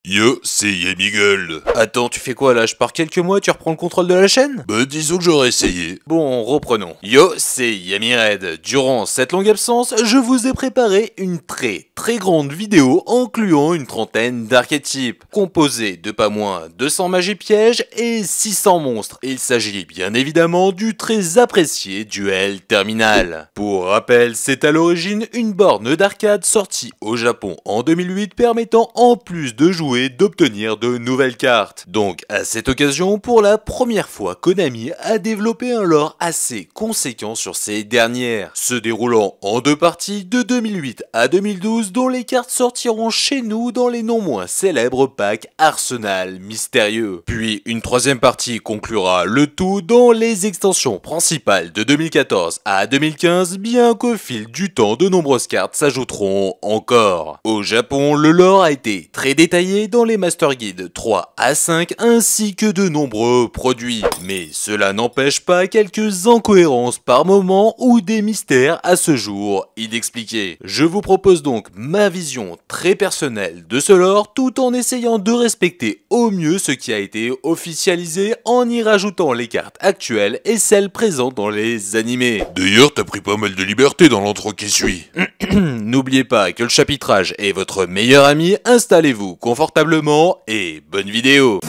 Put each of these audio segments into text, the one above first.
Yo, c'est Yamigol. Attends, tu fais quoi là? Je pars quelques mois, tu reprends le contrôle de la chaîne? Bah disons que j'aurais essayé. Bon, reprenons. Yo, c'est Yamired. Durant cette longue absence, je vous ai préparé une très grande vidéo incluant une trentaine d'archétypes, composés de pas moins 200 magies pièges et 600 monstres. Il s'agit bien évidemment du très apprécié duel terminal. Pour rappel, c'est à l'origine une borne d'arcade sortie au Japon en 2008 permettant en plus de jouer d'obtenir de nouvelles cartes. Donc à cette occasion, pour la première fois, Konami a développé un lore assez conséquent sur ces dernières, se déroulant en deux parties de 2008 à 2012 dont les cartes sortiront chez nous dans les non moins célèbres packs Arsenal Mystérieux. Puis une troisième partie conclura le tout dans les extensions principales de 2014 à 2015, bien qu'au fil du temps de nombreuses cartes s'ajouteront encore. Au Japon, le lore a été très détaillé dans les Master Guides 3 à 5 ainsi que de nombreux produits. Mais cela n'empêche pas quelques incohérences par moment ou des mystères à ce jour inexpliqués. Je vous propose donc ma vision très personnelle de ce lore tout en essayant de respecter au mieux ce qui a été officialisé en y rajoutant les cartes actuelles et celles présentes dans les animés. D'ailleurs, t'as pris pas mal de liberté dans l'intro qui suit. N'oubliez pas que le chapitrage est votre meilleur ami, installez-vous confortablement et bonne vidéo.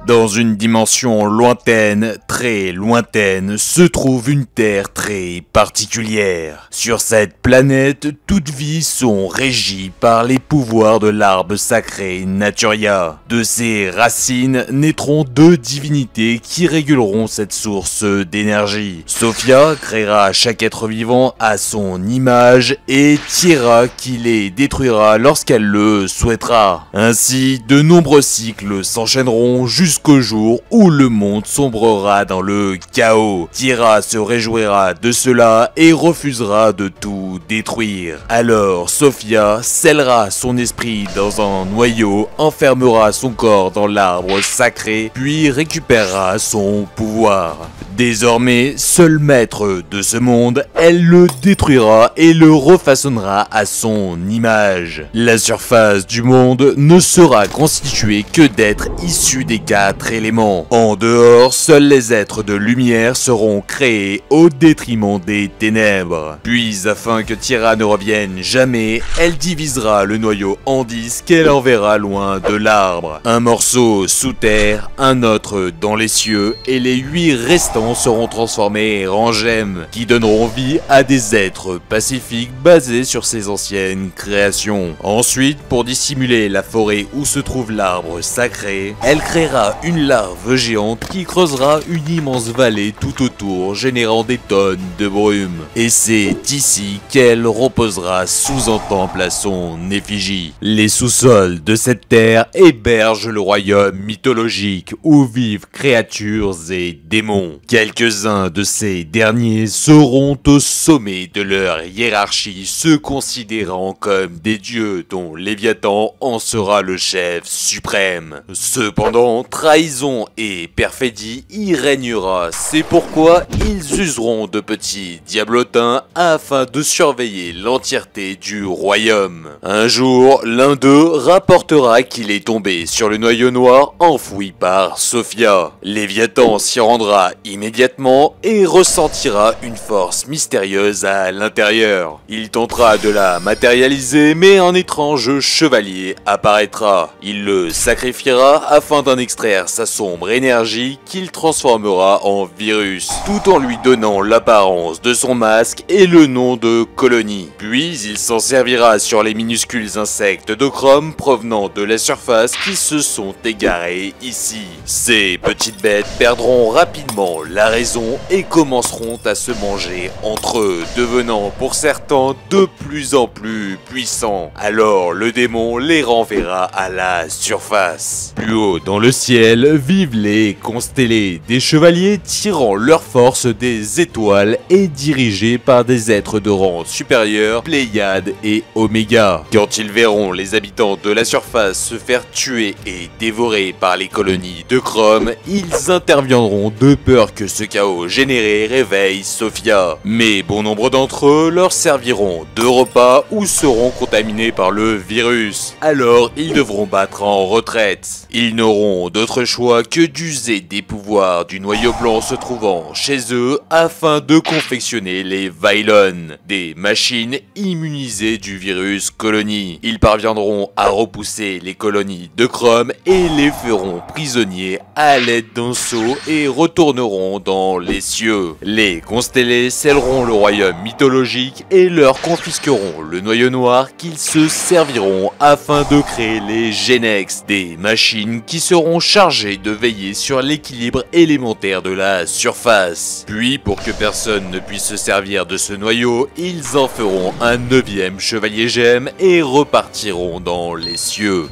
Dans une dimension lointaine, très lointaine, se trouve une terre très particulière. Sur cette planète, toutes vies sont régies par les pouvoirs de l'arbre sacré Naturia. De ses racines naîtront deux divinités qui réguleront cette source d'énergie. Sophia créera chaque être vivant à son image et Tierra qui les détruira lorsqu'elle le souhaitera. Ainsi, de nombreux cycles s'enchaîneront jusqu'au jour où le monde sombrera dans le chaos. Tierra se réjouira de cela et refusera de tout détruire. Alors Sophia scellera son esprit dans un noyau, enfermera son corps dans l'arbre sacré, puis récupérera son pouvoir. Désormais, seul maître de ce monde, elle le détruira et le refaçonnera à son image. La surface du monde ne sera constituée que d'êtres issus des quatre éléments. En dehors, seuls les êtres de lumière seront créés au détriment des ténèbres. Puis, afin que Tierra ne revienne jamais, elle divisera le noyau en 10 qu'elle enverra loin de l'arbre. Un morceau sous terre, un autre dans les cieux, et les 8 restants seront transformés en gemmes, qui donneront vie à des êtres pacifiques basés sur ses anciennes créations. Ensuite, pour dissimuler la forêt où se trouve l'arbre sacré, elle créera une larve géante qui creusera une immense vallée tout autour, générant des tonnes de brume. Et c'est ici qu'elle reposera sous un temple à son effigie. Les sous-sols de cette terre hébergent le royaume mythologique où vivent créatures et démons. Quelques-uns de ces derniers seront au sommet de leur hiérarchie, se considérant comme des dieux dont Léviathan en sera le chef suprême. Cependant, trahison et perfidie y régnera, c'est pourquoi ils useront de petits diablotins afin de surveiller l'entièreté du royaume. Un jour, l'un d'eux rapportera qu'il est tombé sur le noyau noir enfoui par Sophia. Léviathan s'y rendra immédiatement et ressentira une force mystérieuse à l'intérieur. Il tentera de la matérialiser, mais un étrange chevalier apparaîtra. Il le sacrifiera afin d'en extraire sa sombre énergie qu'il transformera en virus, tout en lui donnant l'apparence de son masque et le nom de colonie. Puis il s'en servira sur les minuscules insectes de chrome provenant de la surface qui se sont égarés ici. Ces petites bêtes perdront rapidement la raison et commenceront à se manger entre eux, devenant pour certains de plus en plus puissants. Alors le démon les renverra à la surface. Plus haut dans le ciel vivent les constellés, des chevaliers tirant leur force des étoiles et dirigés par des êtres de rang supérieur, Pléiades et Oméga. Quand ils verront les habitants de la surface se faire tuer et dévorer par les colonies de Chrome, ils interviendront de peur que ce chaos généré réveille Sophia. Mais bon nombre d'entre eux leur serviront de repas ou seront contaminés par le virus. Alors ils devront battre en retraite. Ils n'auront d'autre choix que d'user des pouvoirs du noyau blanc se trouvant chez eux afin de confectionner les Vylon, des machines immunisées du virus colonie. Ils parviendront à repousser les colonies de Chrome et les feront prisonniers à l'aide d'un sceau et retourneront dans les cieux. Les constellés scelleront le royaume mythologique et leur confisqueront le noyau noir qu'ils se serviront afin de créer les Genex, des machines qui seront chargées de veiller sur l'équilibre élémentaire de la surface. Puis, pour que personne ne puisse se servir de ce noyau, ils en feront un 9e chevalier gemme et repartiront dans les cieux.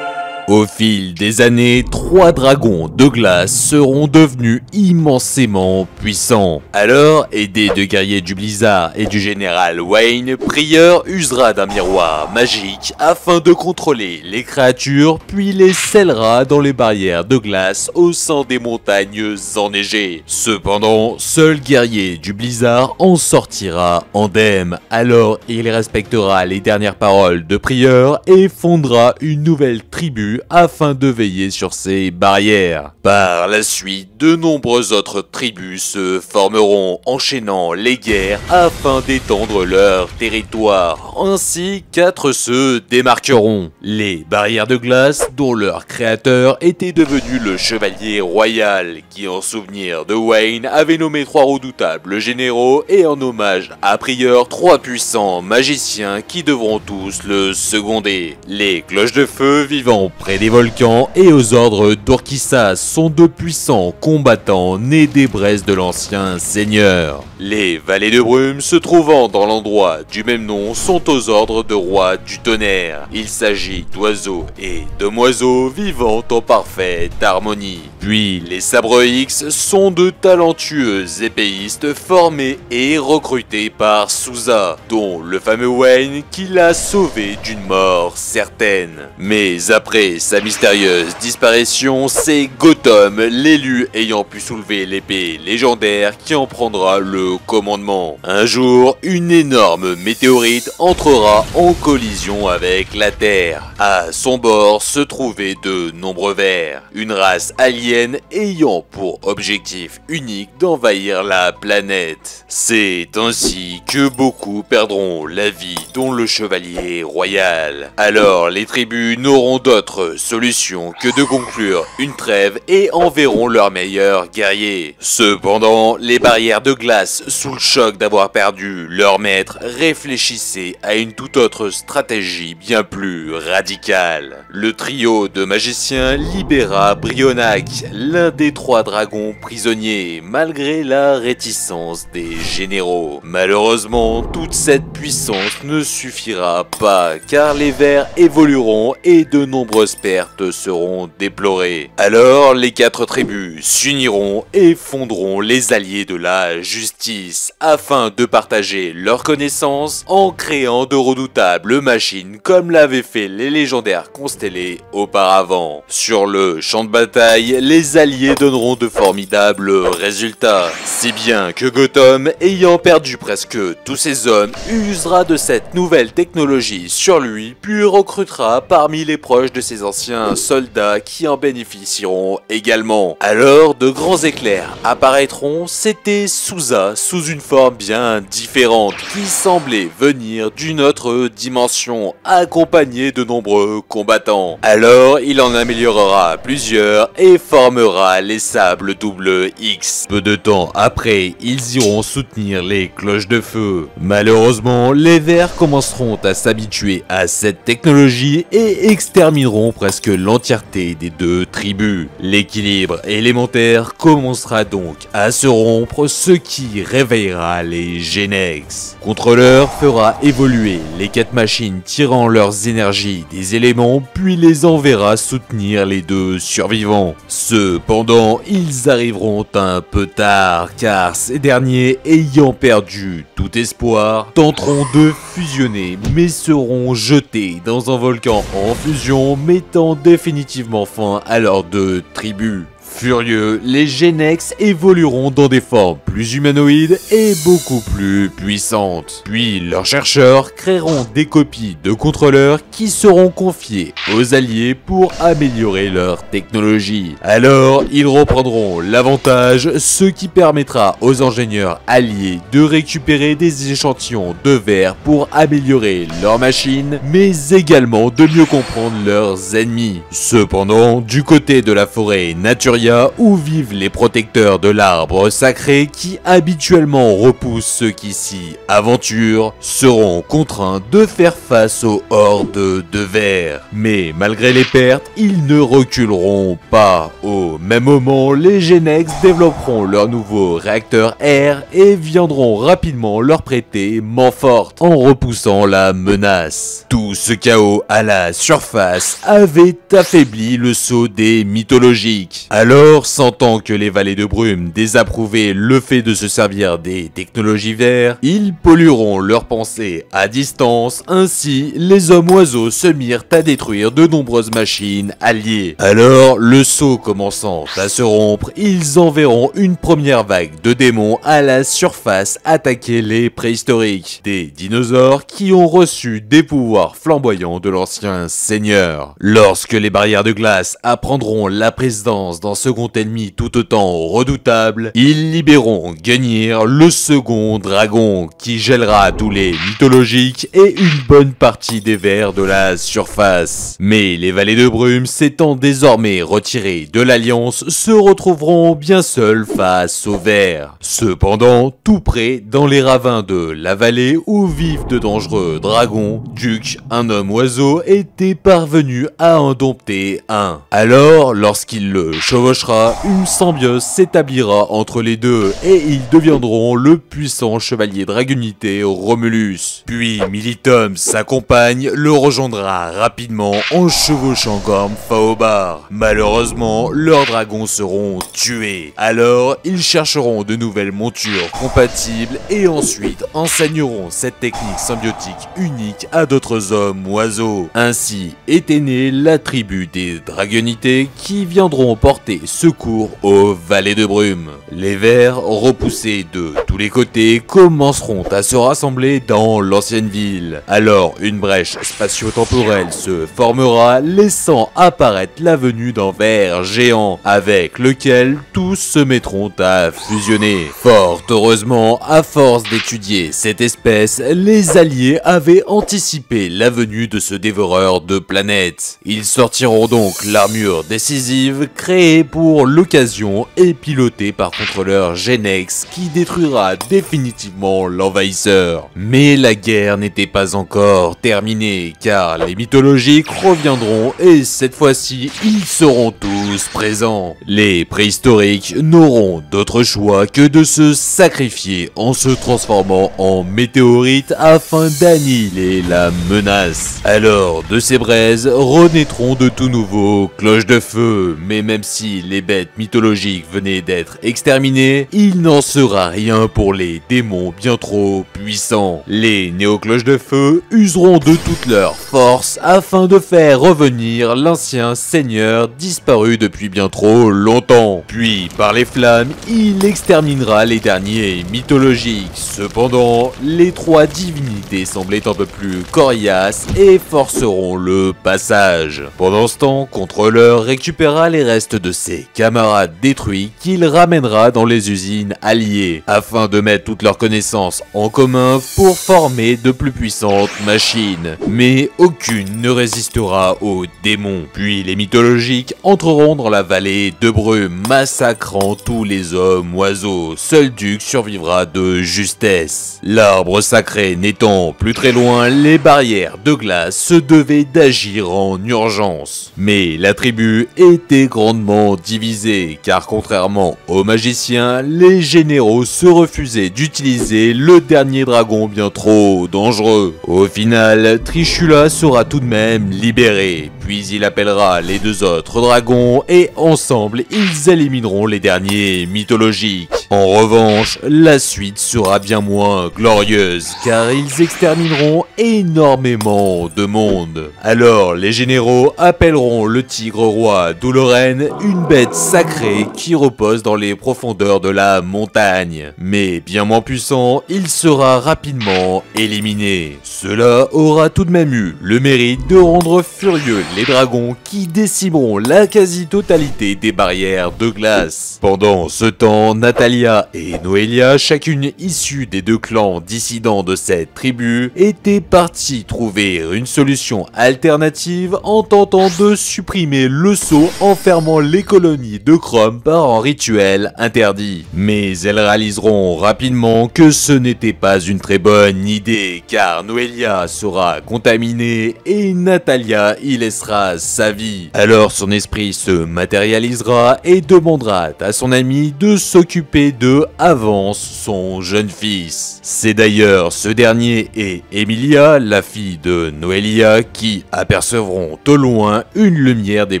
Au fil des années, 3 dragons de glace seront devenus immensément puissants. Alors, aidé de guerriers du Blizzard et du général Wayne, Prieur usera d'un miroir magique afin de contrôler les créatures, puis les scellera dans les barrières de glace au sein des montagnes enneigées. Cependant, seul guerrier du Blizzard en sortira indemne. Alors, il respectera les dernières paroles de Prieur et fondera une nouvelle tribu afin de veiller sur ces barrières. Par la suite, de nombreuses autres tribus se formeront, enchaînant les guerres afin d'étendre leur territoire. Ainsi, 4 se démarqueront. Les barrières de glace, dont leur créateur était devenu le chevalier royal, qui en souvenir de Wayne avait nommé 3 redoutables généraux et en hommage à Prieur 3 puissants magiciens qui devront tous le seconder. Les cloches de feu vivant près des volcans et aux ordres d'Orkissas sont de puissants combattants nés des braises de l'ancien seigneur. Les vallées de brume se trouvant dans l'endroit du même nom sont aux ordres de roi du tonnerre. Il s'agit d'oiseaux et demoiselles vivant en parfaite harmonie. Puis les sabres X sont de talentueux épéistes formés et recrutés par Souza, dont le fameux Wayne qui l'a sauvé d'une mort certaine. Mais après sa mystérieuse disparition, c'est Gotham, l'élu ayant pu soulever l'épée légendaire, qui en prendra le commandement. Un jour, une énorme météorite entrera en collision avec la Terre. À son bord se trouvaient de nombreux vers, une race alien ayant pour objectif unique d'envahir la planète. C'est ainsi que beaucoup perdront la vie, dont le chevalier royal. Alors les tribus n'auront d'autre solution que de conclure une trêve et enverront leurs meilleurs guerriers. Cependant, les barrières de glace, sous le choc d'avoir perdu leur maître, réfléchissaient à une toute autre stratégie bien plus radicale. Le trio de magiciens libéra Brionac, l'un des 3 dragons prisonniers, malgré la réticence des généraux. Malheureusement, toute cette puissance ne suffira pas, car les vers évolueront et de nombreuses pertes seront déplorées. Alors, les 4 tribus s'uniront et fonderont les alliés de la justice, afin de partager leurs connaissances en créant de redoutables machines comme l'avaient fait les légendaires constellés auparavant. Sur le champ de bataille, les alliés donneront de formidables résultats, si bien que Gotham, ayant perdu presque tous ses hommes, usera de cette nouvelle technologie sur lui, puis recrutera parmi les proches de ses anciens soldats qui en bénéficieront également. Alors, de grands éclairs apparaîtront, c'était Souza, sous une forme bien différente qui semblait venir d'une autre dimension, accompagnée de nombreux combattants. Alors il en améliorera plusieurs et formera les sables double X. Peu de temps après, ils iront soutenir les cloches de feu. Malheureusement, les Verts commenceront à s'habituer à cette technologie et extermineront presque l'entièreté des deux tribus. L'équilibre élémentaire commencera donc à se rompre, ce qui réveillera les Genex. Contrôleur fera évoluer les 4 machines tirant leurs énergies des éléments, puis les enverra soutenir les deux survivants. Cependant, ils arriveront un peu tard, car ces derniers, ayant perdu tout espoir, tenteront de fusionner, mais seront jetés dans un volcan en fusion, mettant définitivement fin à leurs deux tribus. Furieux, les Genex évolueront dans des formes plus humanoïdes et beaucoup plus puissantes. Puis leurs chercheurs créeront des copies de contrôleurs qui seront confiés aux alliés pour améliorer leur technologie. Alors, ils reprendront l'avantage, ce qui permettra aux ingénieurs alliés de récupérer des échantillons de verre pour améliorer leurs machines, mais également de mieux comprendre leurs ennemis. Cependant, du côté de la forêt Naturia, où vivent les protecteurs de l'arbre sacré qui habituellement repoussent ceux qui s'y aventurent, seront contraints de faire face aux hordes de vers. Mais malgré les pertes, ils ne reculeront pas. Au même moment, les Genex développeront leur nouveau réacteur R et viendront rapidement leur prêter main forte en repoussant la menace. Tout ce chaos à la surface avait affaibli le sceau des mythologiques. Alors, sentant que les vallées de brume désapprouvaient le fait de se servir des technologies verts, ils pollueront leurs pensées à distance. Ainsi, les hommes oiseaux se mirent à détruire de nombreuses machines alliées. Alors, le sceau commençant à se rompre, ils enverront une première vague de démons à la surface attaquer les préhistoriques, des dinosaures qui ont reçu des pouvoirs flamboyants de l'ancien seigneur. Lorsque les barrières de glace apprendront la présence d'un second ennemi tout autant redoutable, ils libéreront Gungnir, le second dragon, qui gèlera tous les mythologiques et une bonne partie des vers de la surface. Mais les vallées de brume, s'étant désormais retirées de l'Alliance, se retrouveront bien seuls face aux vers. Cependant, tout près, dans les ravins de la vallée où vivent de dangereux dragons, Duke, un homme oiseau, était parvenu à en dompter un. Alors, lorsqu'il le chevauchera, une symbiose s'établira entre les deux et ils deviendront le puissant chevalier dragonité Romulus. Puis Militum, sa compagne, le rejoindra rapidement en chevauchant Gorm Faobar. Malheureusement, leurs dragons seront tués. Alors, ils chercheront de nouvelles montures compatibles et ensuite enseigneront cette technique symbiotique unique à d'autres hommes oiseaux. Ainsi était née la tribu des dragonités qui viendront porter secours aux vallées de brume. Les vers, repoussés de tous les côtés, commenceront à se rassembler dans l'ancienne ville. Alors, une brèche spatio-temporelle se formera, laissant apparaître la venue d'un ver géant, avec lequel tous se mettront à fusionner. Fort heureusement, à force d'étudier cette espèce, les alliés avaient anticipé la venue de ce dévoreur de planètes. Ils sortiront donc l'armure décisive créée pour l'occasion et pilotée par contrôleur Genex qui détruira définitivement l'envahisseur. Mais la guerre n'était pas encore terminée car les mythologiques reviendront et cette fois-ci ils seront tous présents. Les préhistoriques n'auront d'autre choix que de se sacrifier en se transformant en météorites afin d'annihiler la menace. Alors de ces braises renaîtront de tout nouveaux cloches de feu, mais même si les bêtes mythologiques venaient d'être exterminées, il n'en sera rien pour les démons bien trop puissants. Les néocloches de feu useront de toute leur force afin de faire revenir l'ancien seigneur disparu depuis bien trop longtemps. Puis par les flammes, il exterminera les derniers mythologiques. Cependant, les trois divinités semblaient un peu plus coriaces et forceront le passage. Pendant ce temps, Contrôleur récupérera les restes de ses camarades détruits qu'il ramènera dans les usines alliées, afin afin de mettre toutes leurs connaissances en commun pour former de plus puissantes machines. Mais aucune ne résistera aux démons. Puis les mythologiques entreront dans la vallée de brume, massacrant tous les hommes oiseaux. Seul Duc survivra de justesse. L'arbre sacré n'étant plus très loin, les barrières de glace se devaient d'agir en urgence. Mais la tribu était grandement divisée, car contrairement aux magiciens, les généraux se refusaient d'utiliser le dernier dragon bien trop dangereux. Au final, Trishula sera tout de même libéré, puis il appellera les deux autres dragons et ensemble ils élimineront les derniers mythologiques. En revanche, la suite sera bien moins glorieuse, car ils extermineront énormément de monde. Alors les généraux appelleront le tigre roi d'Oloren, une bête sacrée qui repose dans les profondeurs de la montagne. Mais bien moins puissant, il sera rapidement éliminé. Cela aura tout de même eu le mérite de rendre furieux les dragons qui décimeront la quasi-totalité des barrières de glace. Pendant ce temps, Natalia et Noelia, chacune issue des deux clans dissidents de cette tribu, étaient parties trouver une solution alternative en tentant de supprimer le sceau enfermant les colonies de Chrome par un rituel interdit. Mais elles réaliseront rapidement que ce n'était pas une très bonne idée, car Noelia sera contaminée et Natalia y laissera sa vie. Alors son esprit se matérialisera et demandera à son ami de s'occuper d'eux avant son jeune fils. C'est d'ailleurs ce dernier et Emilia, la fille de Noelia, qui apercevront au loin une lumière des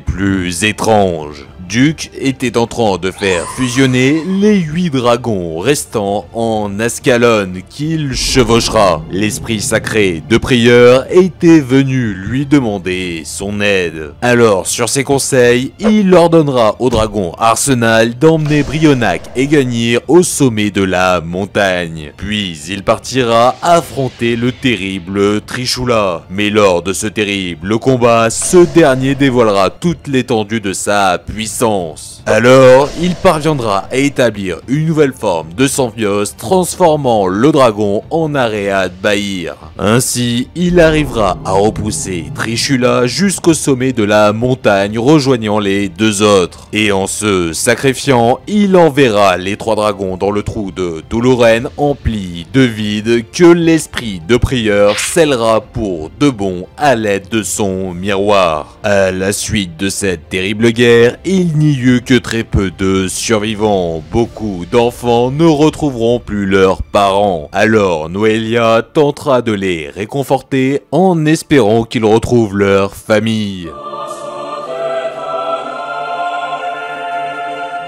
plus étranges. Duc était en train de faire fusionner les 8 dragons restants en Ascalon qu'il chevauchera. L'esprit sacré de prieur était venu lui demander son aide. Alors, sur ses conseils, il ordonnera au dragon Arsenal d'emmener Brionac et Gagnir au sommet de la montagne. Puis il partira affronter le terrible Trishula. Mais lors de ce terrible combat, ce dernier dévoilera toute l'étendue de sa puissance. Alors, il parviendra à établir une nouvelle forme de symbiose, transformant le dragon en Aread Bahir. Ainsi, il arrivera à repousser Trishula jusqu'au sommet de la montagne, rejoignant les deux autres. Et en se sacrifiant, il enverra les 3 dragons dans le trou de Doloren empli de vide que l'esprit de prieur scellera pour de bon à l'aide de son miroir. À la suite de cette terrible guerre, il n'y eut que très peu de survivants. Beaucoup d'enfants ne retrouveront plus leurs parents. Alors Noelia tentera de les réconforter en espérant qu'ils retrouvent leur famille.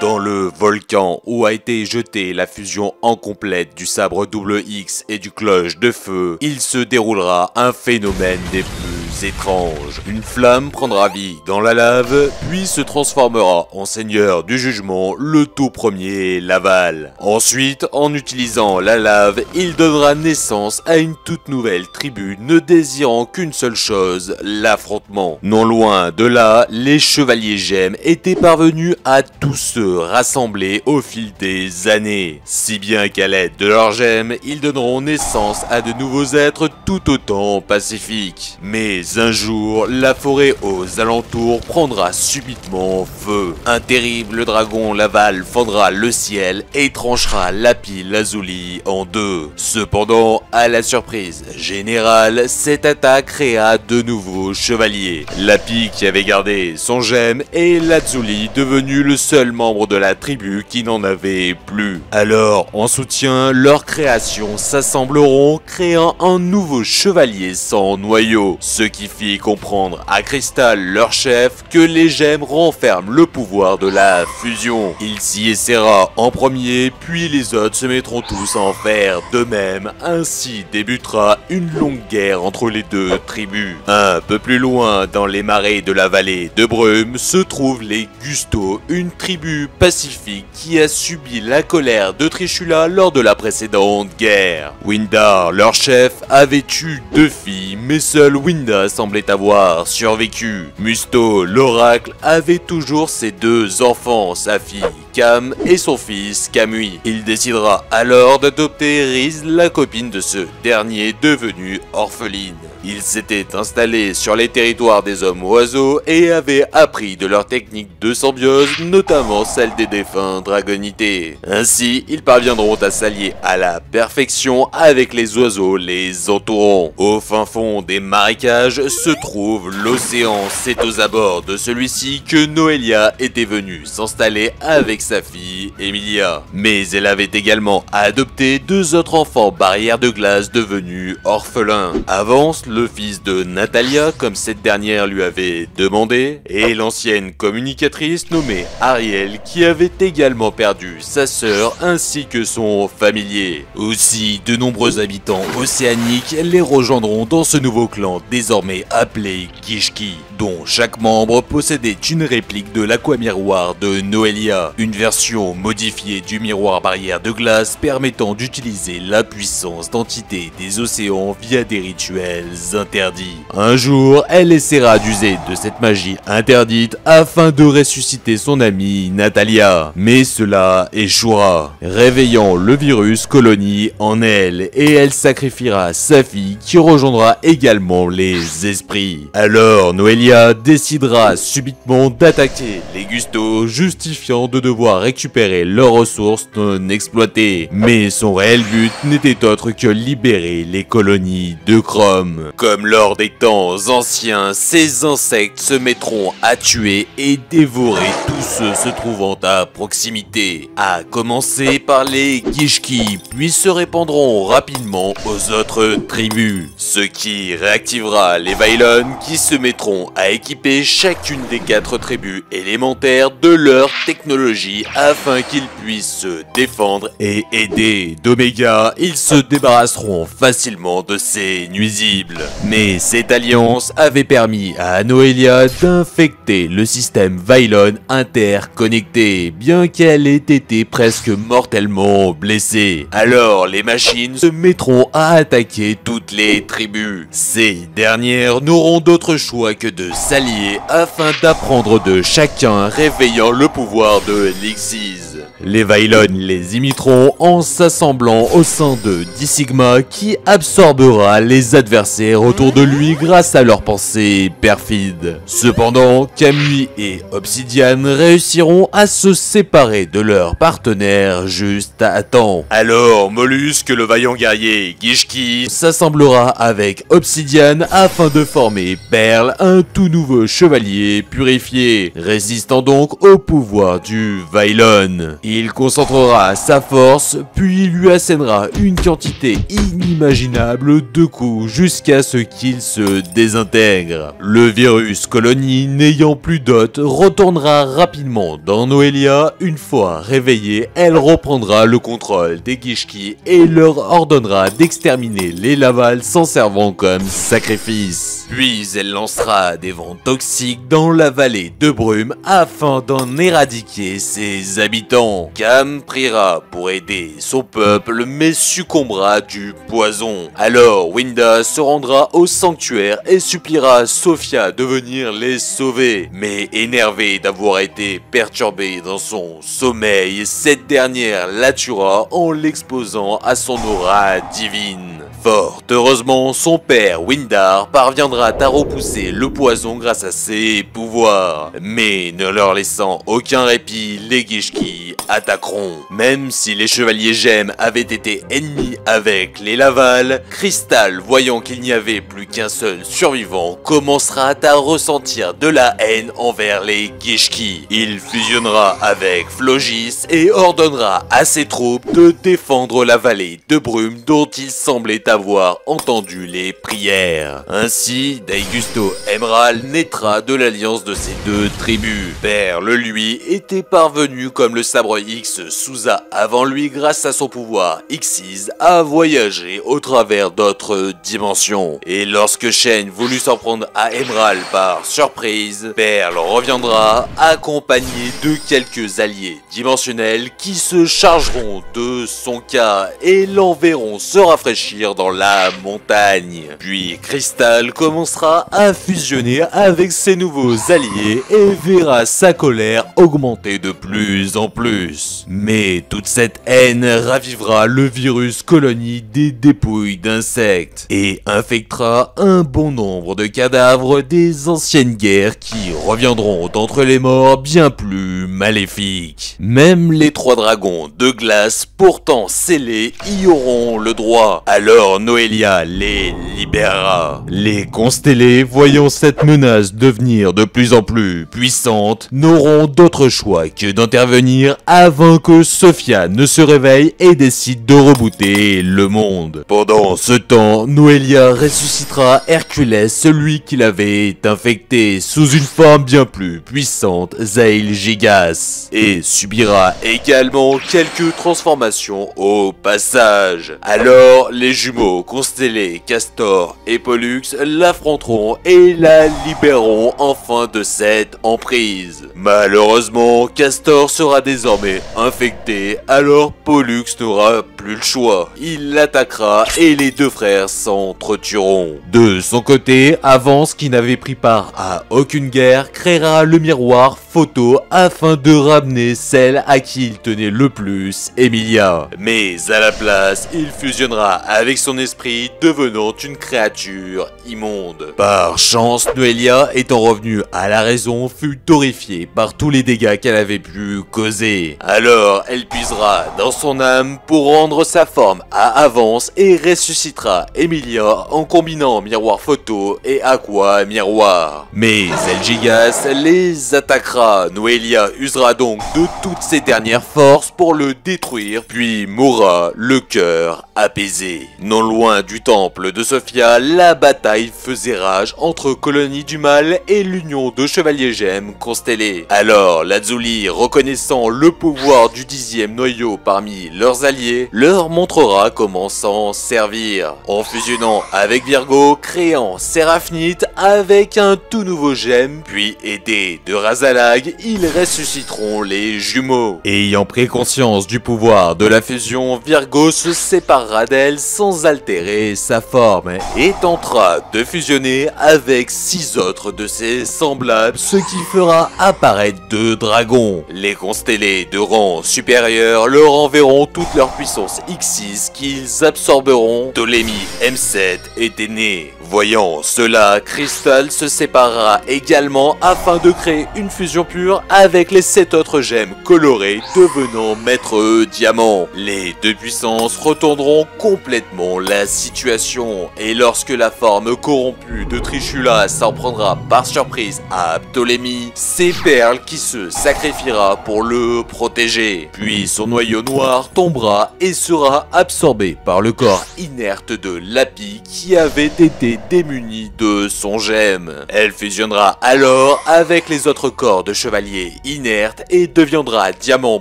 Dans le volcan où a été jetée la fusion incomplète du sabre double X et du cloche de feu, il se déroulera un phénomène des plus étranges. Une flamme prendra vie dans la lave, puis se transformera en seigneur du jugement, le tout premier Laval. Ensuite, en utilisant la lave, il donnera naissance à une toute nouvelle tribu ne désirant qu'une seule chose, l'affrontement. Non loin de là, les chevaliers gemmes étaient parvenus à tous se rassembler au fil des années, si bien qu'à l'aide de leurs gemmes, ils donneront naissance à de nouveaux êtres tout autant pacifiques. Mais un jour, la forêt aux alentours prendra subitement feu. Un terrible dragon Laval fendra le ciel et tranchera Lapis Lazuli en deux. Cependant, à la surprise générale, cette attaque créa de nouveaux chevaliers. Lapis qui avait gardé son gemme et Lazuli devenu le seul membre de la tribu qui n'en avait plus. Alors, en soutien, leurs créations s'assembleront, créant un nouveau chevalier sans noyau, ce qui fit comprendre à Crystal, leur chef, que les gemmes renferment le pouvoir de la fusion. Il s'y essaiera en premier, puis les autres se mettront tous à en faire de même. Ainsi débutera une longue guerre entre les deux tribus. Un peu plus loin, dans les marais de la vallée de Brume, se trouvent les Gusto, une tribu pacifique qui a subi la colère de Trishula lors de la précédente guerre. Windar, leur chef, avait eu 2 filles, mais seule Winda Noelia semblait avoir survécu. Musto, l'oracle, avait toujours ses deux enfants, sa fille Cam et son fils Kamui. Il décidera alors d'adopter Riz, la copine de ce dernier devenue orpheline. Il s'était installé sur les territoires des hommes oiseaux et avait appris de leurs techniques de symbiose, notamment celle des défunts dragonités. Ainsi, ils parviendront à s'allier à la perfection avec les oiseaux les entourant. Au fin fond des marécages se trouve l'océan. C'est aux abords de celui-ci que Noelia était venue s'installer avec sa fille Emilia. Mais elle avait également adopté deux autres enfants barrières de glace devenus orphelins. Avance le fils de Natalia, comme cette dernière lui avait demandé, et l'ancienne communicatrice nommée Ariel, qui avait également perdu sa sœur ainsi que son familier. Aussi, de nombreux habitants océaniques les rejoindront dans ce nouveau clan désormais appelé Kishki, dont chaque membre possédait une réplique de l'aquamiroir de Noelia, une version modifiée du miroir barrière de glace permettant d'utiliser la puissance d'entités des océans via des rituels interdits. Un jour, elle essaiera d'user de cette magie interdite afin de ressusciter son amie Natalia, mais cela échouera, réveillant le virus colonie en elle, et elle sacrifiera sa fille qui rejoindra également les esprits. Alors Noelia décidera subitement d'attaquer les Gusto, justifiant de devoir récupérer leurs ressources non exploitées. Mais son réel but n'était autre que libérer les colonies de Chrome. Comme lors des temps anciens, ces insectes se mettront à tuer et dévorer tous ceux se trouvant à proximité, à commencer par les Kishki, puis se répandront rapidement aux autres tribus, ce qui réactivera les Vailon qui se mettront à équiper chacune des 4 tribus élémentaires de leur technologie afin qu'ils puissent se défendre et aider d'Omega. Ils se débarrasseront facilement de ces nuisibles. Mais cette alliance avait permis à Noelia d'infecter le système Vailon interconnecté, bien qu'elle ait été presque mortellement blessée. Alors les machines se mettront à attaquer toutes les tribus. Ces dernières n'auront d'autre choix que de s'allier afin d'apprendre de chacun, réveillant le pouvoir de l'Xyz. Les Vailon les imiteront en s'assemblant au sein de D-Sigma qui absorbera les adversaires autour de lui grâce à leurs pensées perfides. Cependant, Kamui et Obsidian réussiront à se séparer de leurs partenaires juste à temps. Alors, Mollusque, le vaillant guerrier Kishki, s'assemblera avec Obsidian afin de former Perle, un tout nouveau chevalier purifié, résistant donc au pouvoir du Vailon. Il concentrera sa force, puis lui assénera une quantité inimaginable de coups jusqu'à ce qu'il se désintègre. Le virus colonie, n'ayant plus d'hôte, retournera rapidement dans Noelia. Une fois réveillée, elle reprendra le contrôle des Kishki et leur ordonnera d'exterminer les Laval s'en servant comme sacrifice. Puis elle lancera des vents toxiques dans la vallée de Brume afin d'en éradiquer ses habitants. Cam priera pour aider son peuple mais succombera du poison. Alors Winda se rendra au sanctuaire et suppliera Sophia de venir les sauver. Mais énervée d'avoir été perturbée dans son sommeil, cette dernière la tuera en l'exposant à son aura divine. Fort heureusement, son père Windar parviendra à repousser le poison grâce à ses pouvoirs. Mais ne leur laissant aucun répit, les Kishki attaqueront. Même si les chevaliers gemmes avaient été ennemis avec les Laval, Crystal, voyant qu'il n'y avait plus qu'un seul survivant, commencera à ressentir de la haine envers les Kishki. Il fusionnera avec Flogis et ordonnera à ses troupes de défendre la vallée de Brume dont il semblait avoir entendu les prières. Ainsi, Daigusto Emerald naîtra de l'alliance de ces deux tribus. Perle, lui, était parvenu comme le sabre X Souza avant lui grâce à son pouvoir Xyz à voyager au travers d'autres dimensions. Et lorsque Shen voulut s'en prendre à Emerald par surprise, Perle reviendra accompagné de quelques alliés dimensionnels qui se chargeront de son cas et l'enverront se rafraîchir dans dans la montagne. Puis Crystal commencera à fusionner avec ses nouveaux alliés et verra sa colère augmenter de plus en plus. Mais toute cette haine ravivera le virus colonie des dépouilles d'insectes et infectera un bon nombre de cadavres des anciennes guerres qui reviendront d'entre les morts bien plus maléfiques. Même les 3 dragons de glace pourtant scellés y auront le droit. Alors Noelia les libérera. Les constellés, voyant cette menace devenir de plus en plus puissante, n'auront d'autre choix que d'intervenir avant que Sophia ne se réveille et décide de rebooter le monde. Pendant ce temps, Noelia ressuscitera Hercules, celui qui l'avait infecté, sous une forme bien plus puissante, Zail Gigas, et subira également quelques transformations au passage. Alors, les jumeaux constellés Castor et Pollux l'affronteront et la libéreront enfin de cette emprise. Malheureusement, Castor sera désormais infecté, alors Pollux n'aura plus le choix. Il l'attaquera et les 2 frères s'entretueront. De son côté, Avance, qui n'avait pris part à aucune guerre, créera le miroir photo afin de ramener celle à qui il tenait le plus, Emilia. Mais à la place, il fusionnera avec son esprit, devenant une créature immonde. Par chance, Noelia, étant revenue à la raison, fut horrifiée par tous les dégâts qu'elle avait pu causer. Alors, elle puisera dans son âme pour rendre sa forme à Avance et ressuscitera Emilia en combinant miroir photo et aqua miroir. Mais Zelgigas les attaquera. Noelia usera donc de toutes ses dernières forces pour le détruire, puis mourra le cœur apaisé. Non loin du temple de Sophia, la bataille faisait rage entre colonies du mal et l'union de chevaliers gemmes constellés. Alors Lazuli, reconnaissant le pouvoir du 10e noyau parmi leurs alliés, leur montrera comment s'en servir, en fusionnant avec Virgo, créant Séraphnite avec un tout nouveau gemme, puis aidés de Razalag, ils ressusciteront les jumeaux. Ayant pris conscience du pouvoir de la fusion, Virgo se séparera d'elle sans altérer sa forme et tentera de fusionner avec 6 autres de ses semblables, ce qui fera apparaître 2 dragons. Les constellés de rang supérieur leur enverront toute leur puissance X6 qu'ils absorberont. Ptolémie M7 était né. Voyant cela, Crystal se séparera également afin de créer une fusion pure avec les 7 autres gemmes colorées, devenant maître diamant. Les 2 puissances retourneront complètement la situation, et lorsque la forme corrompue de Trishula s'en prendra par surprise à Ptolémie, c'est Perle qui se sacrifiera pour le protéger. Puis son noyau noir tombera et sera absorbé par le corps inerte de Lapi qui avait été démunie de son gemme. Elle fusionnera alors avec les autres corps de chevaliers inertes et deviendra diamant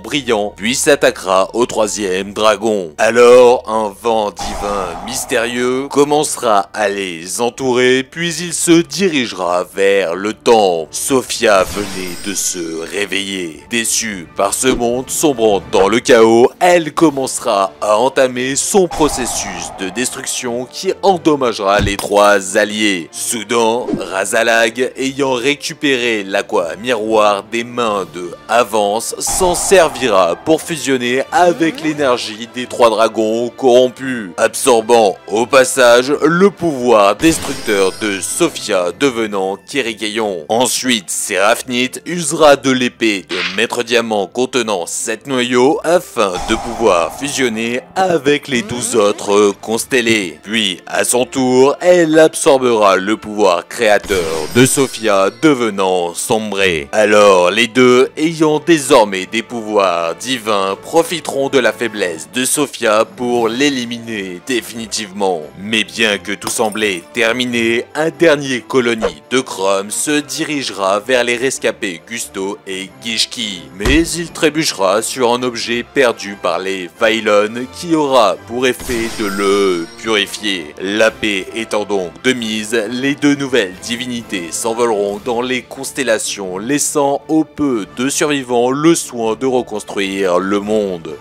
brillant, puis s'attaquera au 3e dragon. Alors un vent divin mystérieux commencera à les entourer, puis il se dirigera vers le temple. Sophia venait de se réveiller. Déçue par ce monde sombrant dans le chaos, elle commencera à entamer son processus de destruction qui endommagera les 3 alliés. Soudain, Razalag, ayant récupéré l'aqua miroir des mains de Avance, s'en servira pour fusionner avec l'énergie des 3 dragons corrompus, absorbant au passage le pouvoir destructeur de Sophia, devenant Kérigéion. Ensuite, Séraphnite usera de l'épée de Maître Diamant contenant 7 noyaux afin de pouvoir fusionner avec les 12 autres constellés. Puis, à son tour, elle absorbera le pouvoir créateur de Sophia, devenant sombré. Alors, les deux, ayant désormais des pouvoirs divins, profiteront de la faiblesse de Sophia pour l'éliminer définitivement. Mais bien que tout semblait terminé, un dernier colonie de Chrome se dirigera vers les rescapés Gusto et Gishki. Mais il trébuchera sur un objet perdu par les Vailon qui aura pour effet de le purifier. La paix étant donc de mise, les 2 nouvelles divinités s'envoleront dans les constellations, laissant au peu de survivants le soin de reconstruire le monde.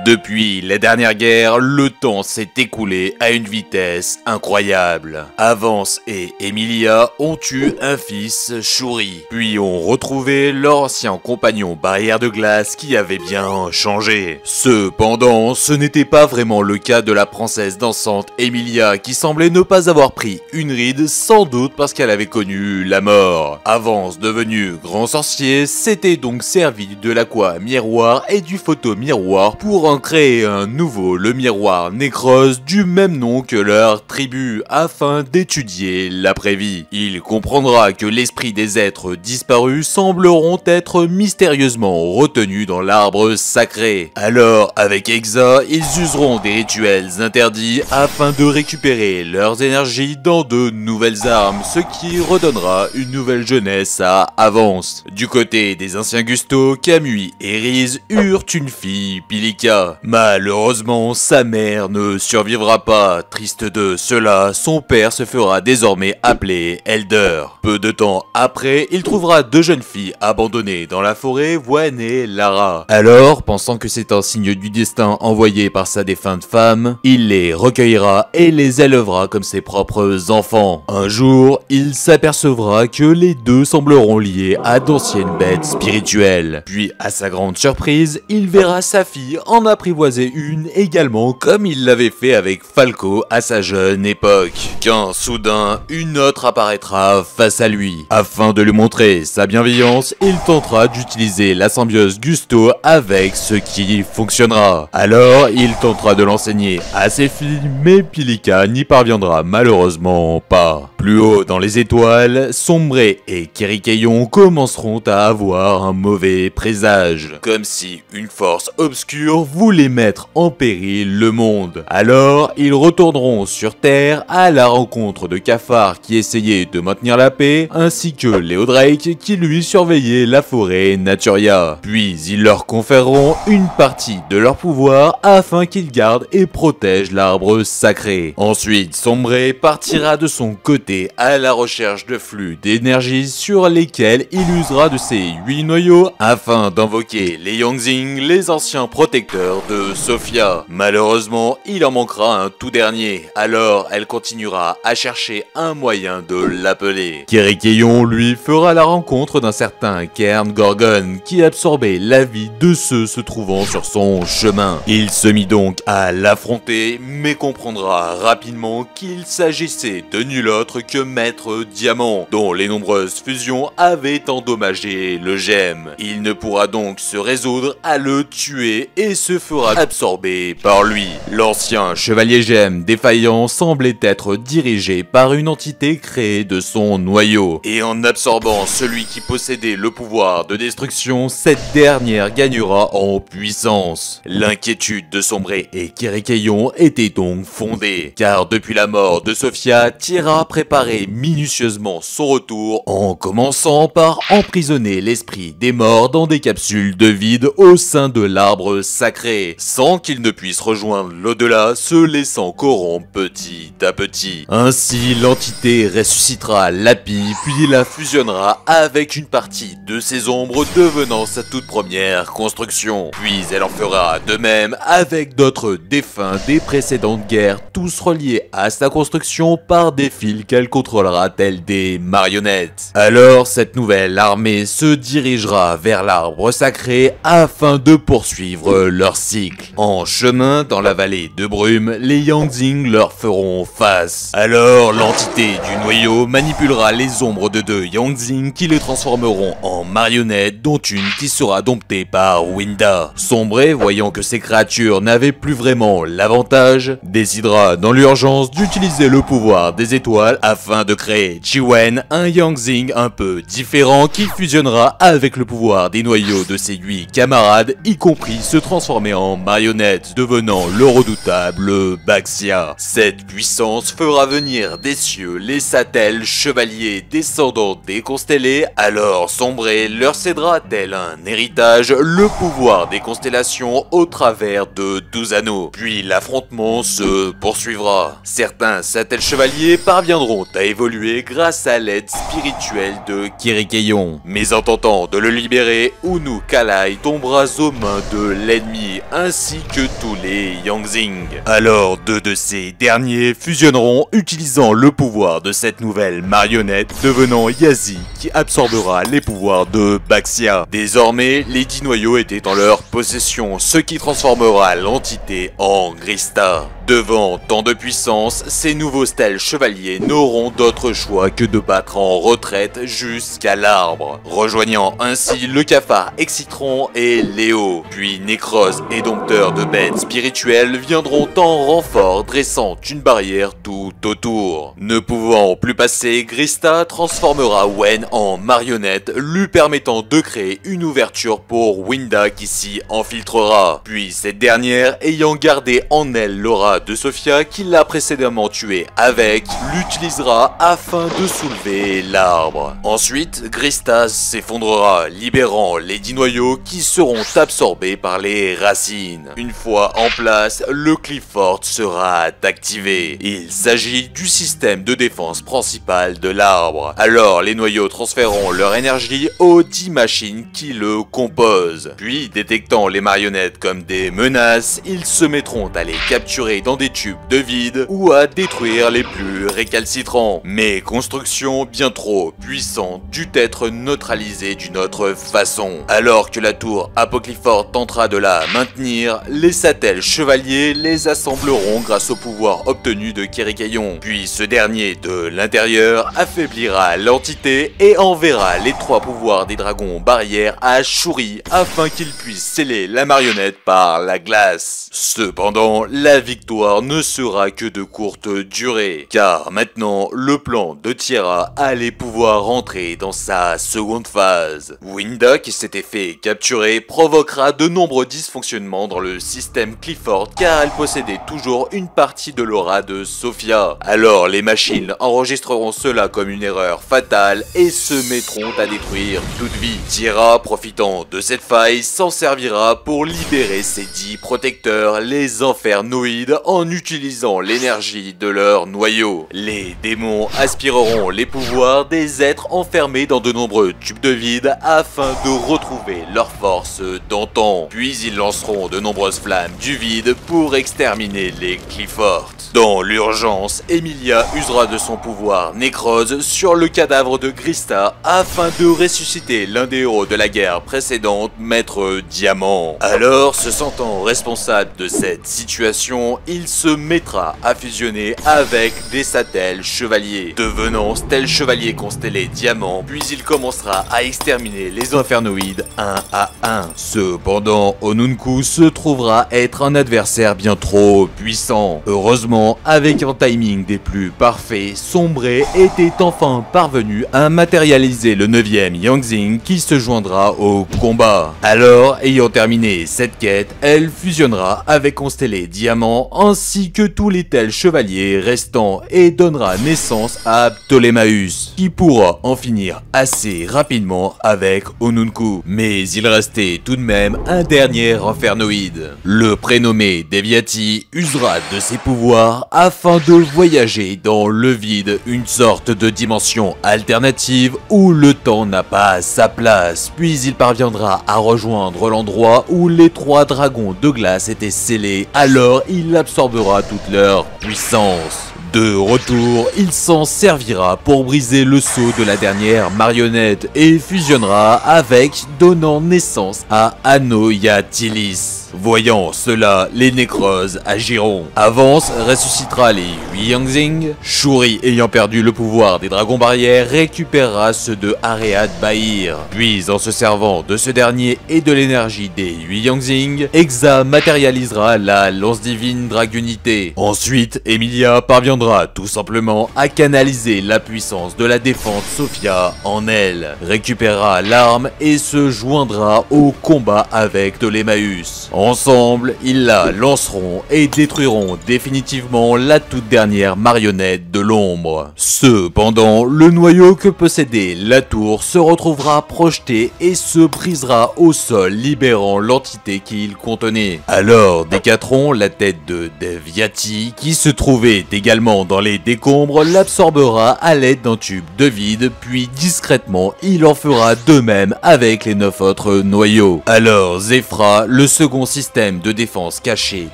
Depuis la dernière guerre, le temps s'est écoulé à une vitesse incroyable. Avance et Emilia ont eu un fils, Shuri, puis ont retrouvé leur ancien compagnon barrière de glace qui avait bien changé. Cependant, ce n'était pas vraiment le cas de la princesse dansante Emilia qui semblait ne pas avoir pris une ride, sans doute parce qu'elle avait connu la mort. Avance devenu grand sorcier, s'était donc servi de l'aqua miroir et du photo miroir pour en créer un nouveau, le miroir Nécros, du même nom que leur tribu, afin d'étudier l'après-vie. Il comprendra que l'esprit des êtres disparus sembleront être mystérieusement retenus dans l'arbre sacré. Alors, avec Exa, ils useront des rituels interdits afin de récupérer leurs énergies dans de nouvelles armes, ce qui redonnera une nouvelle jeunesse à Avance. Du côté des anciens Gusto, Kamui et Riz eurent une fille, Pilika. Malheureusement, sa mère ne survivra pas. Triste de cela, son père se fera désormais appeler Elder. Peu de temps après, il trouvera deux jeunes filles abandonnées dans la forêt, Wen et Lara. Alors, pensant que c'est un signe du destin envoyé par sa défunte femme, il les recueillera et les élèvera comme ses propres enfants. Un jour, il s'apercevra que les deux sembleront liés à d'anciennes bêtes spirituelles. Puis, à sa grande surprise, il verra sa fille en apprivoiser une également, comme il l'avait fait avec Falco à sa jeune époque. Quand soudain, une autre apparaîtra face à lui. Afin de lui montrer sa bienveillance, il tentera d'utiliser la symbiose Gusto avec ce qui fonctionnera. Alors, il tentera de l'enseigner à ses filles, mais Pilika n'y parviendra malheureusement pas. Plus haut dans les étoiles, Sombré et Kirikeyon commenceront à avoir un mauvais présage, comme si une force obscure voulait mettre en péril le monde. Alors, ils retourneront sur Terre à la rencontre de Cafard qui essayait de maintenir la paix, ainsi que Leo Drake qui lui surveillait la forêt Naturia. Puis, ils leur conféreront une partie de leur pouvoir afin qu'ils gardent et protègent l'arbre sacré. Ensuite, Sombré partira de son côté à la recherche de flux d'énergie sur lesquels il usera de ses 8 noyaux afin d'invoquer les Yangzing, les anciens protecteurs de Sophia. Malheureusement, il en manquera un tout dernier, alors elle continuera à chercher un moyen de l'appeler. Kirikeyon, lui, fera la rencontre d'un certain Cairn Gorgon qui absorbait la vie de ceux se trouvant sur son chemin. Il se mit donc à l'affronter, mais comprendra rapidement qu'il s'agissait de nul autre que Maître Diamant, dont les nombreuses fusions avaient endommagé le gemme. Il ne pourra donc se résoudre à le tuer et se fera absorber par lui. L'ancien chevalier gemme défaillant semblait être dirigé par une entité créée de son noyau. Et en absorbant celui qui possédait le pouvoir de destruction, cette dernière gagnera en puissance. L'inquiétude de Sombré et Kirikeyon était donc fondée, car depuis la mort de Sophia, Tira préparait minutieusement son retour en commençant par emprisonner l'esprit des morts dans des capsules de vide au sein de l'arbre sacré, sans qu'il ne puisse rejoindre l'au-delà, se laissant corrompre petit à petit. Ainsi, l'entité ressuscitera Lapi, puis la fusionnera avec une partie de ses ombres, devenant sa toute première construction. Puis elle en fera de même avec d'autres défunts des précédentes guerres, tous reliés à sa construction par des fils qu'elle contrôlera tels des marionnettes. Alors, cette nouvelle armée se dirigera vers l'arbre sacré afin de poursuivre leur cycle. En chemin, dans la vallée de brume, les Yangzing leur feront face. Alors, l'entité du noyau manipulera les ombres de deux Yangzing qui les transformeront en marionnettes, dont une qui sera domptée par Winda. Sombré, voyant que ces créatures n'avaient plus vraiment l'avantage, décidera dans l'urgence d'utiliser le pouvoir des étoiles afin de créer Chiwen, un Yangzing un peu différent qui fusionnera avec le pouvoir des noyaux de ses 8 camarades, y compris se transformer en marionnette, devenant le redoutable Baxia. Cette puissance fera venir des cieux les Satels chevaliers descendants des constellés, alors Sombré leur cédera tel un héritage le pouvoir des constellations au travers de 12 anneaux. Puis l'affrontement se poursuivra. Certains Satels chevaliers parviendront continueront à évoluer grâce à l'aide spirituelle de Kirikeyon. Mais en tentant de le libérer, Unu Kalai tombera aux mains de l'ennemi ainsi que tous les Yangzing. Alors deux de ces derniers fusionneront utilisant le pouvoir de cette nouvelle marionnette, devenant Yazi qui absorbera les pouvoirs de Baxia. Désormais, les 10 noyaux étaient en leur possession, ce qui transformera l'entité en Grista. Devant tant de puissance, ces nouveaux stèles chevaliers n'auront d'autre choix que de battre en retraite jusqu'à l'arbre, rejoignant ainsi le cafard Excitron et Léo. Puis Nécrose et Dompteur de bêtes spirituelles viendront en renfort, dressant une barrière tout autour. Ne pouvant plus passer, Grista transformera Wen en marionnette, lui permettant de créer une ouverture pour Winda qui s'y infiltrera. Puis cette dernière, ayant gardé en elle l'aura de Sophia qui l'a précédemment tué avec, l'utilisera afin de soulever l'arbre. Ensuite, Grista s'effondrera, libérant les 10 noyaux qui seront absorbés par les racines. Une fois en place, le Clifford sera activé. Il s'agit du système de défense principal de l'arbre. Alors, les noyaux transféreront leur énergie aux 10 machines qui le composent. Puis, détectant les marionnettes comme des menaces, ils se mettront à les capturer dans des tubes de vide ou à détruire les plus récalcitrants. Mais construction bien trop puissante dut être neutralisée d'une autre façon. Alors que la tour Apocryphore tentera de la maintenir, les satels chevaliers les assembleront grâce au pouvoir obtenu de Kirikeyon. Puis ce dernier de l'intérieur affaiblira l'entité et enverra les 3 pouvoirs des dragons barrières à Shuri afin qu'il puisse sceller la marionnette par la glace. Cependant, la victoire ne sera que de courte durée, car maintenant le plan de Tierra allait pouvoir rentrer dans sa seconde phase. Winda, qui s'était fait capturer, provoquera de nombreux dysfonctionnements dans le système Clifford car elle possédait toujours une partie de l'aura de Sophia. Alors les machines enregistreront cela comme une erreur fatale et se mettront à détruire toute vie. Tierra, profitant de cette faille, s'en servira pour libérer ses 10 protecteurs, les infernoïdes, en utilisant l'énergie de leur noyau. Les démons aspireront les pouvoirs des êtres enfermés dans de nombreux tubes de vide afin de retrouver leur force d'antan. Puis ils lanceront de nombreuses flammes du vide pour exterminer les Clifford. Dans l'urgence, Emilia usera de son pouvoir Nécrose sur le cadavre de Grista afin de ressusciter l'un des héros de la guerre précédente, Maître Diamant. Alors, se sentant responsable de cette situation, il se mettra à fusionner avec des satels chevaliers, devenant stèle chevalier constellé Diamant, puis il commencera à exterminer les infernoïdes un à un. Cependant, Onunku se trouvera être un adversaire bien trop puissant. Heureusement, avec un timing des plus parfaits, Sombré était enfin parvenu à matérialiser le 9e Yangzing qui se joindra au combat. Alors, ayant terminé cette quête, elle fusionnera avec Constellé Diamant ainsi que tous les tels chevaliers restants et donnera naissance à Ptolémaeus, qui pourra en finir assez rapidement avec Onunku. Mais il restait tout de même un dernier infernoïde. Le prénommé Deviati usera de ses pouvoirs afin de voyager dans le vide, une sorte de dimension alternative où le temps n'a pas sa place. Puis il parviendra à rejoindre l'endroit où les 3 dragons de glace étaient scellés, alors il absorbera toute leur puissance. De retour, il s'en servira pour briser le sceau de la dernière marionnette et fusionnera avec, donnant naissance à Anoyatilis. Voyant cela, les Nécroses agiront. Avance ressuscitera les 8 Yangzing. Shuri, ayant perdu le pouvoir des dragons barrières, récupérera ceux de Aread Bahir. Puis, en se servant de ce dernier et de l'énergie des 8 Yangzing, Exa matérialisera la lance divine Dragunité. Ensuite, Emilia parviendra tout simplement à canaliser la puissance de la défense Sophia en elle, récupérera l'arme et se joindra au combat avec Ptolémaeus. Ensemble, ils la lanceront et détruiront définitivement la toute dernière marionnette de l'ombre. Cependant, le noyau que possédait la tour se retrouvera projeté et se brisera au sol, libérant l'entité qu'il contenait. Alors, Décathlon, la tête de Deviati, qui se trouvait également dans les décombres, l'absorbera à l'aide d'un tube de vide, puis discrètement, il en fera de même avec les 9 autres noyaux. Alors, Zefra, le second système de défense caché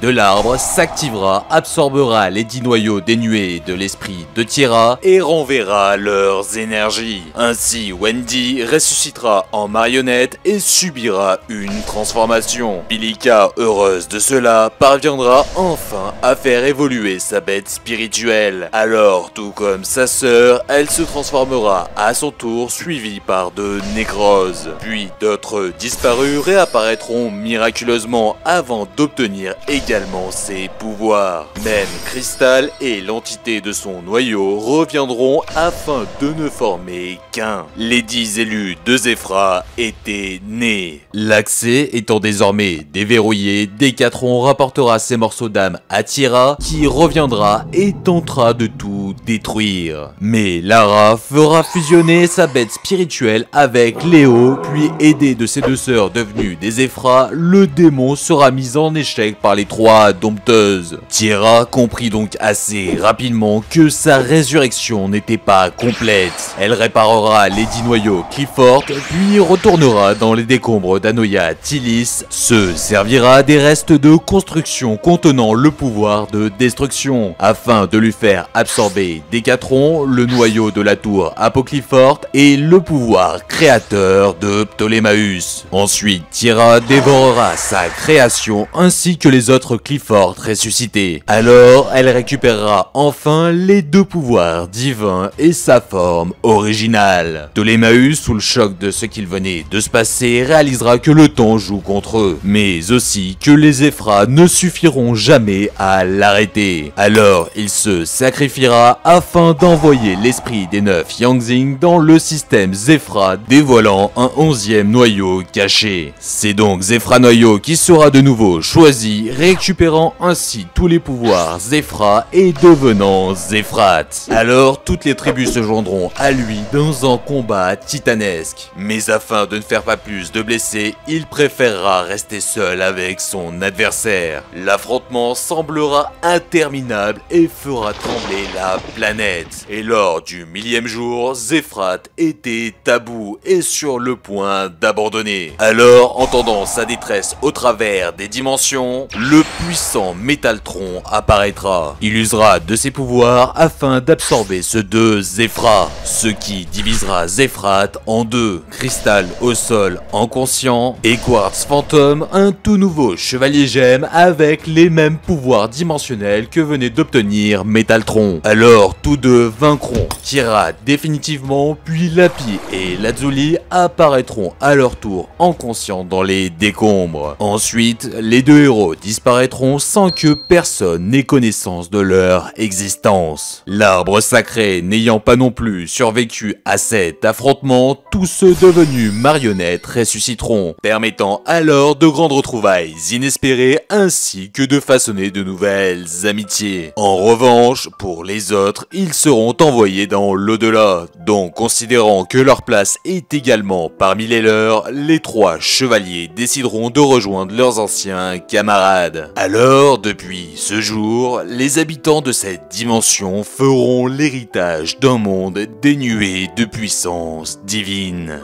de l'arbre, s'activera, absorbera les 10 noyaux dénués de l'esprit de Tira et renverra leurs énergies. Ainsi, Wendy ressuscitera en marionnette et subira une transformation. Pilika, heureuse de cela, parviendra enfin à faire évoluer sa bête spirituelle. Alors, tout comme sa sœur, elle se transformera à son tour, suivie par de nécroses. Puis d'autres disparus réapparaîtront miraculeusement avant d'obtenir également ses pouvoirs. Même Crystal et l'entité de son noyau reviendront afin de ne former qu'un. Les 10 élus de Zefra étaient nés. L'accès étant désormais déverrouillé, Décathlon rapportera ses morceaux d'âme à Tira, qui reviendra et tentera de tout détruire. Mais Lara fera fusionner sa bête spirituelle avec Léo, puis aidé de ses deux sœurs devenues des Zefra, le démon sera mis en échec par les 3 dompteuses. Tira comprit donc assez rapidement que sa résurrection n'était pas complète. Elle réparera les 10 noyaux Clifford, puis retournera dans les décombres d'Anoia Tilis, se servira des restes de construction contenant le pouvoir de destruction, afin de lui faire absorber Décathlon, le noyau de la tour Apocliphort et le pouvoir créateur de Ptolémaeus. Ensuite, Tira dévorera sa création ainsi que les autres Clifford ressuscités. Alors, elle récupérera enfin les 2 pouvoirs divins et sa forme originale. Ptolémaeus, sous le choc de ce qu'il venait de se passer, réalisera que le temps joue contre eux, mais aussi que les Zefra ne suffiront jamais à l'arrêter. Alors, il se sacrifiera afin d'envoyer l'esprit des 9 Yangzing dans le système Zefra, dévoilant un 11e noyau caché. C'est donc Zefra Noyau qui sera de nouveau choisi, récupérant ainsi tous les pouvoirs Zefra et devenant Zefrat. Alors, toutes les tribus se joindront à lui dans un combat titanesque. Mais afin de ne faire pas plus de blessés, il préférera rester seul avec son adversaire. L'affrontement semblera interminable et fera trembler la planète. Et lors du 1000e jour, Zefrat était à bout et sur le point d'abandonner. Alors, entendant sa détresse au travers des dimensions, le puissant Métaltron apparaîtra. Il usera de ses pouvoirs afin d'absorber ceux de Zefra, ce qui divisera Zefrat en 2. Cristal au sol inconscient et Quartz Fantôme, un tout nouveau chevalier gemme avec les mêmes pouvoirs dimensionnels que venait d'obtenir Métaltron. Alors, tous deux vaincront Tira définitivement, puis Lapi et Lazuli apparaîtront à leur tour inconscients dans les décombres. Ensuite, les 2 héros disparaîtront sans que personne n'ait connaissance de leur existence. L'arbre sacré n'ayant pas non plus survécu à cet affrontement, tous ceux devenus marionnettes ressusciteront, permettant alors de grandes retrouvailles inespérées ainsi que de façonner de nouvelles amitiés. En revanche, pour les autres, ils seront envoyés dans l'au-delà, donc considérant que leur place est également parmi les leurs, les 3 chevaliers décideront de rejoindre leurs anciens camarades. Alors, depuis ce jour, les habitants de cette dimension feront l'héritage d'un monde dénué de puissance divine.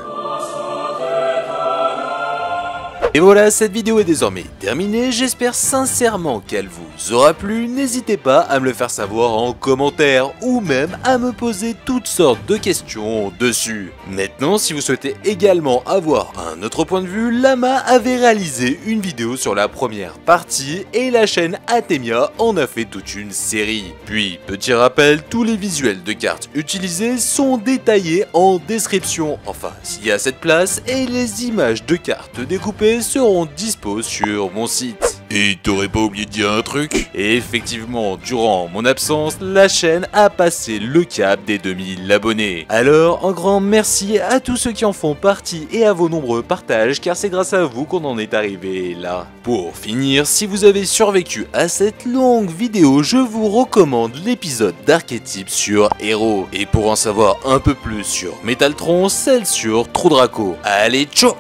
Et voilà, cette vidéo est désormais terminée, j'espère sincèrement qu'elle vous aura plu, n'hésitez pas à me le faire savoir en commentaire ou même à me poser toutes sortes de questions dessus. Maintenant, si vous souhaitez également avoir un autre point de vue, Lama avait réalisé une vidéo sur la première partie et la chaîne Athemia en a fait toute une série. Puis, petit rappel, tous les visuels de cartes utilisés sont détaillés en description, enfin s'il y a cette place, et les images de cartes découpées seront dispo sur mon site. Et t'aurais pas oublié de dire un truc? Et effectivement, durant mon absence, la chaîne a passé le cap des 2000 abonnés. Alors, un grand merci à tous ceux qui en font partie et à vos nombreux partages, car c'est grâce à vous qu'on en est arrivé là. Pour finir, si vous avez survécu à cette longue vidéo, je vous recommande l'épisode d'archétype sur Héros. Et pour en savoir un peu plus sur Métaltron, celle sur Trou Draco. Allez, ciao!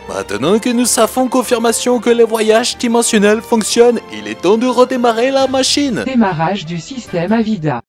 Maintenant que nous savons confirmation que les voyages dimensionnels fonctionnent, il est temps de redémarrer la machine. Démarrage du système Avida.